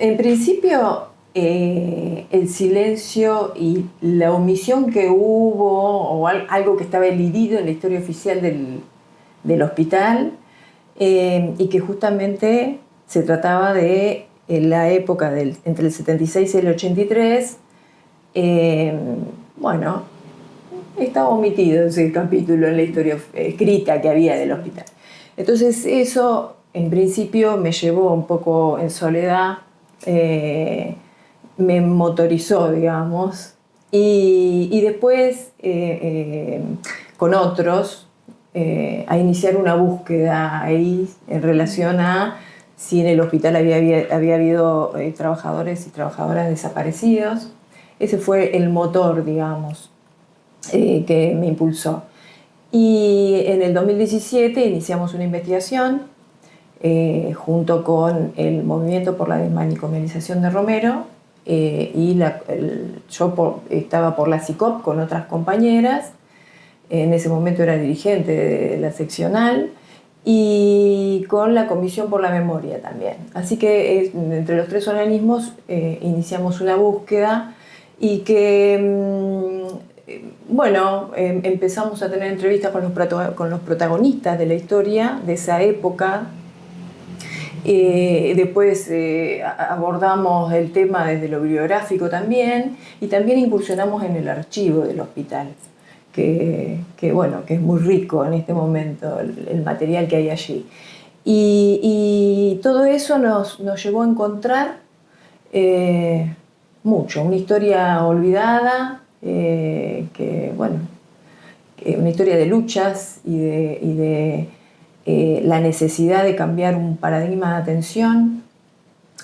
En principio, el silencio y la omisión que hubo, o algo que estaba elidido en la historia oficial del hospital, y que justamente se trataba de la época entre el 76 y el 83, bueno, estaba omitido ese capítulo en la historia escrita que había del hospital. Entonces eso, en principio, me llevó un poco en soledad, me motorizó, digamos, y después con otros a iniciar una búsqueda ahí en relación a si en el hospital había habido trabajadores y trabajadoras desaparecidos. Ese fue el motor, digamos, que me impulsó. Y en el 2017 iniciamos una investigación junto con el Movimiento por la Desmanicomialización de Romero, yo estaba por la CICOP con otras compañeras. En ese momento era dirigente de la seccional, y con la Comisión por la Memoria también. Así que entre los tres organismos iniciamos una búsqueda y que, bueno, empezamos a tener entrevistas con los protagonistas de la historia de esa época. Después abordamos el tema desde lo bibliográfico también, y también incursionamos en el archivo del hospital, que bueno, que es muy rico en este momento el material que hay allí. Y todo eso nos llevó a encontrar mucho, una historia olvidada, bueno, una historia de luchas y de la necesidad de cambiar un paradigma de atención,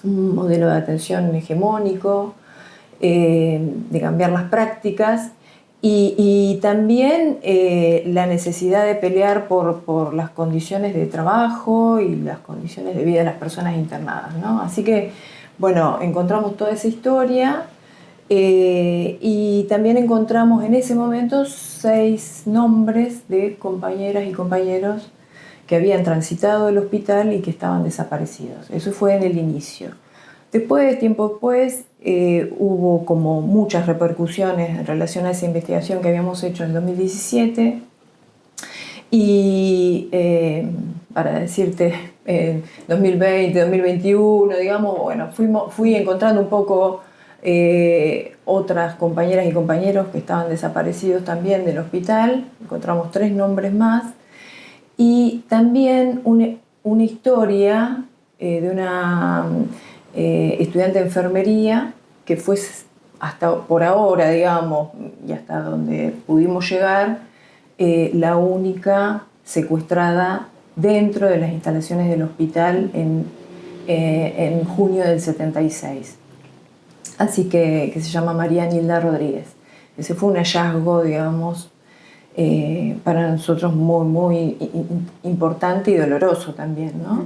un modelo de atención hegemónico, de cambiar las prácticas, y también la necesidad de pelear por las condiciones de trabajo y las condiciones de vida de las personas internadas, ¿no? Así que, bueno, encontramos toda esa historia, y también encontramos en ese momento 6 nombres de compañeras y compañeros que habían transitado el hospital y que estaban desaparecidos. Eso fue en el inicio. Después, tiempo después, hubo como muchas repercusiones en relación a esa investigación que habíamos hecho en el 2017. Y para decirte, en 2020, 2021, digamos, bueno, fui encontrando un poco otras compañeras y compañeros que estaban desaparecidos también del hospital. Encontramos 3 nombres más. Y también una historia de una estudiante de enfermería que fue hasta por ahora, digamos, y hasta donde pudimos llegar, la única secuestrada dentro de las instalaciones del hospital en junio del 76. Así que se llama María Nilda Rodríguez. Ese fue un hallazgo, digamos, para nosotros muy, muy importante y doloroso también, ¿no?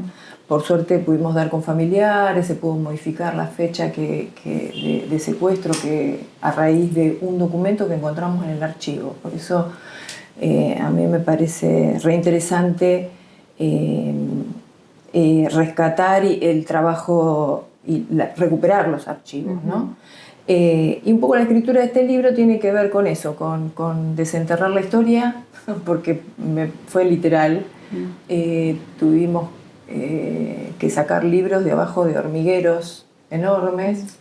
Por suerte pudimos dar con familiares, se pudo modificar la fecha de secuestro a raíz de un documento que encontramos en el archivo. Por eso a mí me parece reinteresante rescatar el trabajo y recuperar los archivos, ¿no? Y un poco la escritura de este libro tiene que ver con eso, con desenterrar la historia, porque fue literal. Tuvimos que sacar libros de abajo de hormigueros enormes,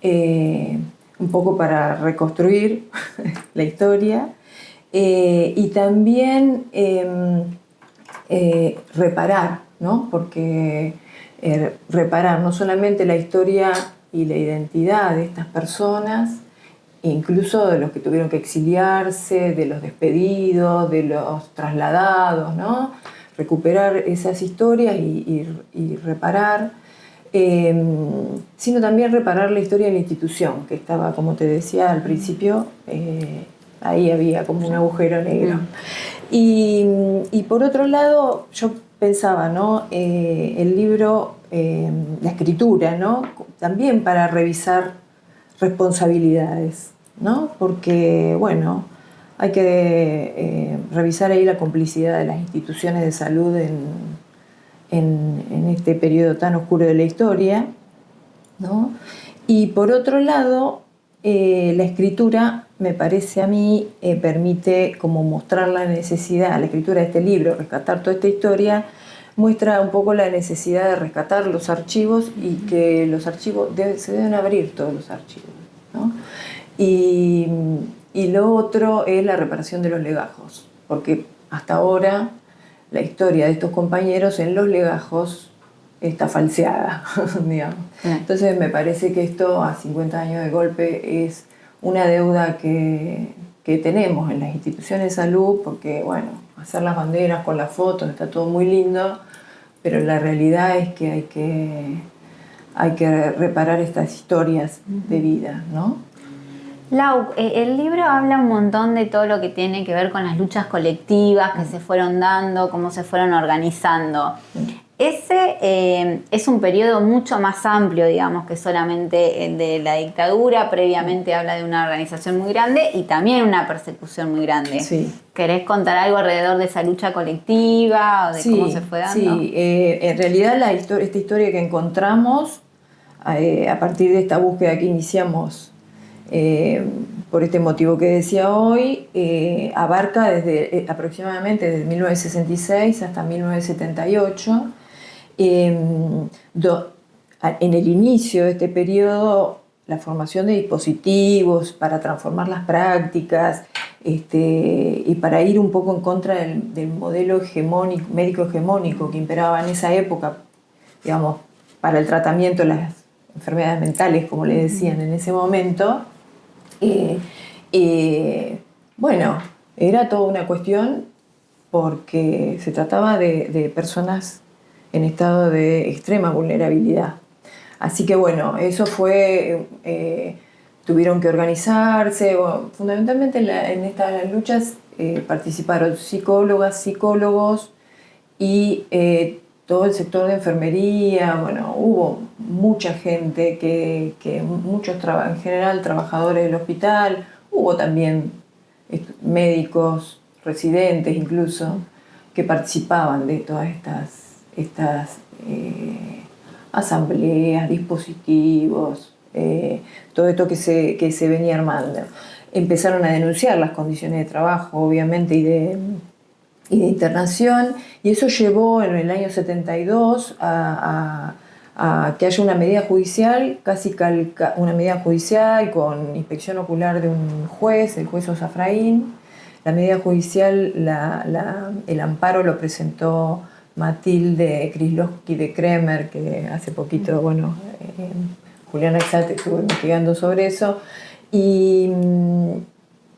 un poco para reconstruir la historia, y también reparar, ¿no? Porque reparar no solamente la historia y la identidad de estas personas, incluso de los que tuvieron que exiliarse, de los despedidos, de los trasladados, ¿no? Recuperar esas historias y reparar, sino también reparar la historia de la institución, que estaba, como te decía al principio, ahí había como un agujero negro. Y por otro lado, yo pensaba, ¿no? El libro, la escritura, ¿no? También para revisar responsabilidades, ¿no? Porque, bueno, hay que revisar ahí la complicidad de las instituciones de salud en este periodo tan oscuro de la historia. ¿no? Y por otro lado, la escritura, me parece a mí, permite como mostrar la necesidad, la escritura de este libro, rescatar toda esta historia, muestra un poco la necesidad de rescatar los archivos y que los archivos se deben abrir todos los archivos, ¿no? Y, y lo otro es la reparación de los legajos, porque hasta ahora la historia de estos compañeros en los legajos está falseada, digamos. Entonces me parece que esto a 50 años de golpe es una deuda que tenemos en las instituciones de salud, porque bueno, hacer las banderas con las fotos está todo muy lindo, pero la realidad es que hay que reparar estas historias de vida, ¿no? Lau, el libro habla un montón de todo lo que tiene que ver con las luchas colectivas que se fueron dando, cómo se fueron organizando. Ese es un periodo mucho más amplio, digamos, que solamente el de la dictadura. Previamente habla de una organización muy grande y también una persecución muy grande. Sí. ¿Querés contar algo alrededor de esa lucha colectiva o de cómo se fue dando? Sí, en realidad esta historia que encontramos a partir de esta búsqueda que iniciamos por este motivo que decía hoy, abarca aproximadamente desde 1966 hasta 1978. En el inicio de este periodo, la formación de dispositivos para transformar las prácticas y para ir un poco en contra del modelo médico hegemónico que imperaba en esa época, digamos, para el tratamiento de las enfermedades mentales, como le decían en ese momento. Bueno, era toda una cuestión porque se trataba de personas en estado de extrema vulnerabilidad. Así que bueno, eso fue, tuvieron que organizarse, bueno, fundamentalmente en estas luchas participaron psicólogas, psicólogos y todo el sector de enfermería. Bueno, hubo mucha gente, muchos en general trabajadores del hospital, hubo también médicos, residentes incluso, que participaban de todas estas asambleas, dispositivos, todo esto que se venía armando. Empezaron a denunciar las condiciones de trabajo, obviamente, y de internación, y eso llevó en el año 72 a que haya una medida judicial, una medida judicial con inspección ocular de un juez, el juez Osafraín. La medida judicial, el amparo lo presentó Matilde Krislowski de Kremer, que hace poquito, bueno, Juliana Exate estuvo investigando sobre eso. Y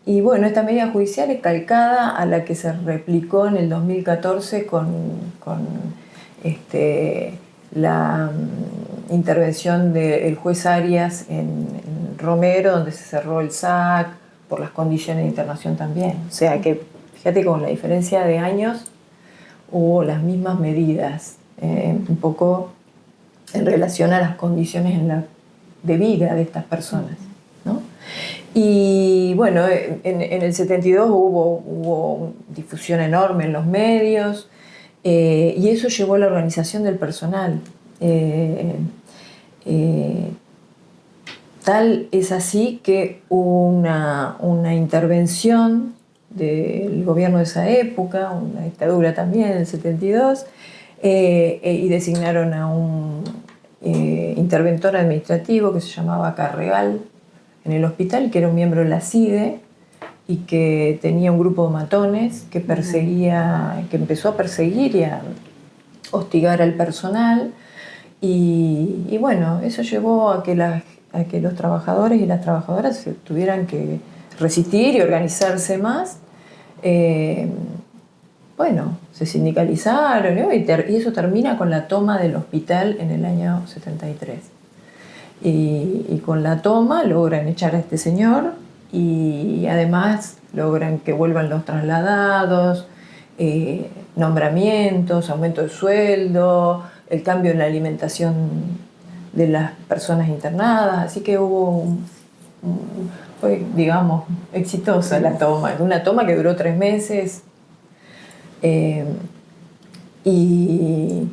bueno, esta medida judicial es calcada a la que se replicó en el 2014 con la intervención del juez Arias en Romero, donde se cerró el SAC por las condiciones de internación también. O sea que, fíjate, con la diferencia de años hubo las mismas medidas, un poco en relación a las condiciones de vida de estas personas, ¿no? Y bueno, en el 72 hubo difusión enorme en los medios, y eso llevó a la organización del personal. Tal es así que hubo una intervención del gobierno de esa época, una dictadura también en el 72, y designaron a un interventor administrativo que se llamaba Carregal en el hospital, que era un miembro de la CIDE y que tenía un grupo de matones que empezó a perseguir y a hostigar al personal, y bueno, eso llevó a que los trabajadores y las trabajadoras tuvieran que resistir y organizarse más. Bueno, se sindicalizaron, ¿no? Y eso termina con la toma del hospital en el año 73. Y con la toma logran echar a este señor y además logran que vuelvan los trasladados, nombramientos, aumento de sueldo, el cambio en la alimentación de las personas internadas. Así que fue, digamos, exitosa la toma. Una toma que duró 3 meses. Y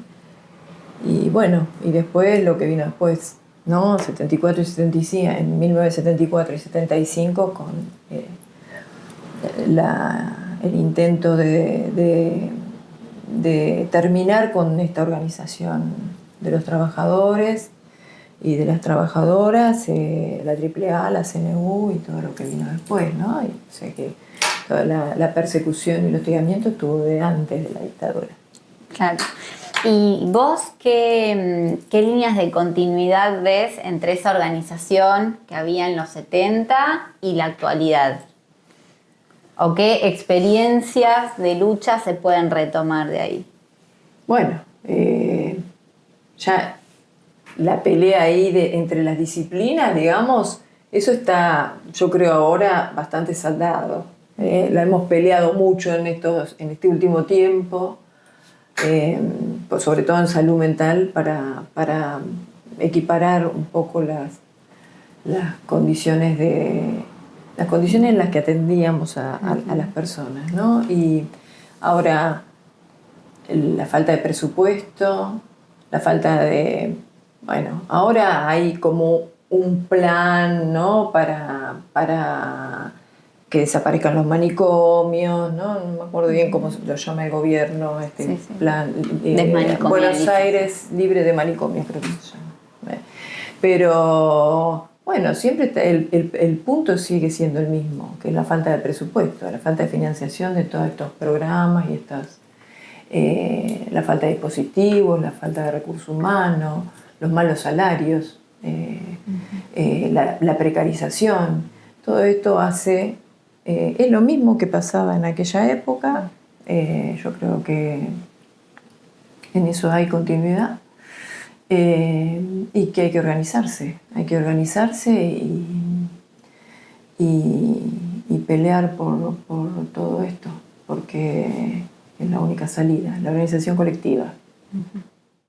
bueno, y después lo que vino después, ¿no? 74 y 75, en 1974 y 75 con el intento de terminar con esta organización de los trabajadores y de las trabajadoras, la AAA, la CNU y todo lo que vino después, ¿no? Y, o sea que toda la persecución y el hostigamiento estuvo de antes de la dictadura. Claro. ¿Y vos qué líneas de continuidad ves entre esa organización que había en los 70 y la actualidad? ¿O qué experiencias de lucha se pueden retomar de ahí? Bueno, ya la pelea ahí entre las disciplinas, digamos, eso está, yo creo ahora, bastante saldado. La hemos peleado mucho en este último tiempo, pues sobre todo en salud mental, para equiparar un poco las condiciones en las que atendíamos a las personas, ¿no? Y ahora la falta de presupuesto, la falta de... Bueno, ahora hay como un plan, ¿no? para que desaparezcan los manicomios, ¿no? No me acuerdo bien cómo lo llama el gobierno, sí. plan. Buenos Aires libre de manicomios, creo que se llama. Pero bueno, siempre el punto sigue siendo el mismo, que es la falta de presupuesto, la falta de financiación de todos estos programas y la falta de dispositivos, la falta de recursos humanos, los malos salarios, la precarización. Todo esto es lo mismo que pasaba en aquella época. Yo creo que en eso hay continuidad. Y que hay que organizarse y pelear por todo esto, porque es la única salida, la organización colectiva.